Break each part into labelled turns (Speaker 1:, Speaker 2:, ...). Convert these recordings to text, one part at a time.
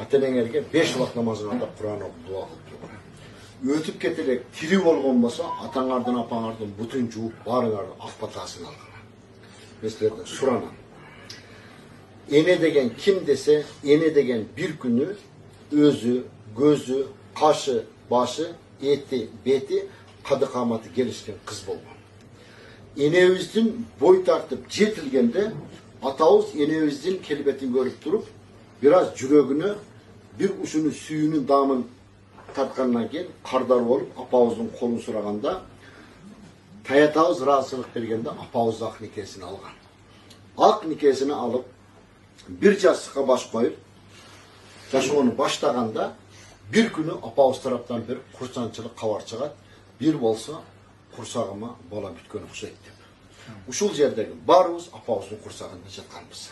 Speaker 1: ата-энеңерге 5 вакыт намазын атап Кур'ан окуп дуа кылып тургула. Өтүп кетелек тири болгон болсо атаңардын апаңардын бутун жууп баарыңардын ак батасын алгыла. Мен силерден суранам. Эне деген ким десе, эне деген bir күнү өзү, көзү, кашы, башы, эти, бети, кады каматы келишкен кыз болгон. Энебиздин бой тартып жетилгенде атабыз энебиздин келбетин көрүп туруп, бир аз жүрөгүнө бир ушуну сүйүүнүн даамын тарткандан кийин кардар болуп апабыздын колун сураганда таятабыз ыраазычылык бергенде апабыз ак никесин алган. Ак никесini алып bir жастыкка баш коюп жашоону баштаганда bir күнү апабыз тараптан бир курсанчылык кабар чыгат. Bir болсо курсагыма бала бүткөн окшойт деп. Ушул жердеги баарыбыз апабыздын курсагында жатканбыз.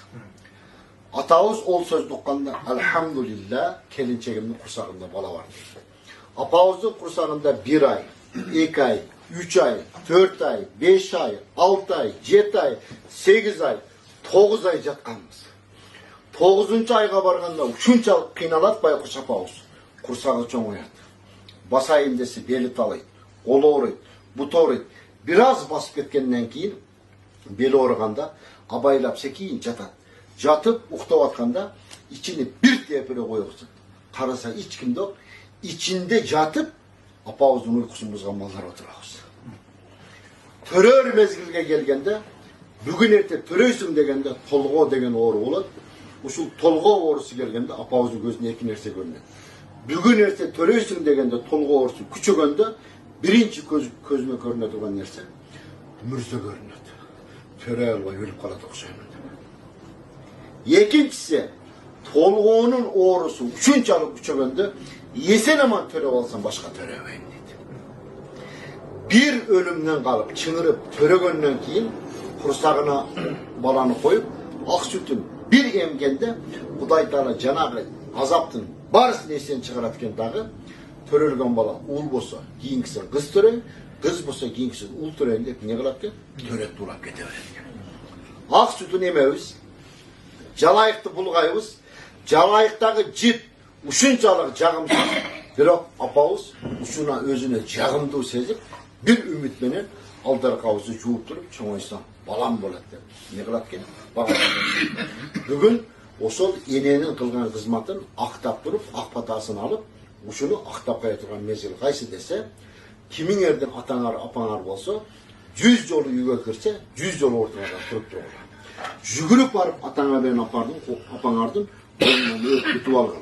Speaker 1: Атабыз ол сөздү укканда "Алхамдулилла, келинчегимдин курсагында бала бар" дейт. Апабыздын курсагында 1 ай, 2 ай, 3 ай, 4 ай, 5 ай, 6 ай, 7 ай, 8 ай, 9 ай жатканбыз. 9-нчы айга барганда ушунчалык кыйналат байкуш апабыз. Курсагы чоңоят. Басайын десе бели талайт, колу ооруйт, буту ооруйт. Бир аз басып кеткенден кийин бели ооруганда абайлап секийин жатат. Жатып уктап атканда ичине бир тепеле койгузуп караса эч ким жок. İçinde jatıp apabыздын уйкусун бузган малдар отурабыз. Төрөр мезгилге келгенде бүгүн эрте төрөйсүң дегенде толгоо деген оору болот. Ушул толгоо оорусу келгенде апабыздын көзүнө эки нерсе көрүнөт. Бүгүн эрте төрөйсүң дегенде толгоо оорусу күчөгөндө биринчи көзүмө көрүнө турган нерсе мүрсө көрүнөт. Төрөй албай өлүп калат окшоймун деп. Экинчиси толгоонун оорусу ушунчалык күчөгөндө Yesen aman töre olsan başka töremeyim dedi. Bir ölümden kalıp çıngırıp töregönden keyin kursağına balanı koyup ak sütün bir emgende Kuday Taala Janagı azaptın barısını esen çıkaratken dağı törelgen bala ul bolsa kийинкisi kız töre, kız bolsa kийинкisi ul töreyin dep ne kılap ki? Töret tulap keteverdi. Ak sütün ememiz, jalayıkты bulgayыбыз, jalayıktagı jip ушунчалык жагымсыз, бирок апабыз ушуна өзүнө жагымдуу сезип, бир үмүт менен алдаркабызды жууп туруп, чоңойсоң балам болот деп. Не кылат экен? Бүгүн ошол эненин кылган кызматын актап туруп, ак батасын алып, ушуну актап кая турган мезгил кайсы десе, кимиңердин атаңар, апаңар болсо, 100 жолу үйгө кирсе, 100 жолу ортого туруп тургула. Жүгүрүп барып атаңар менен апаңардын колунан өпүп алган.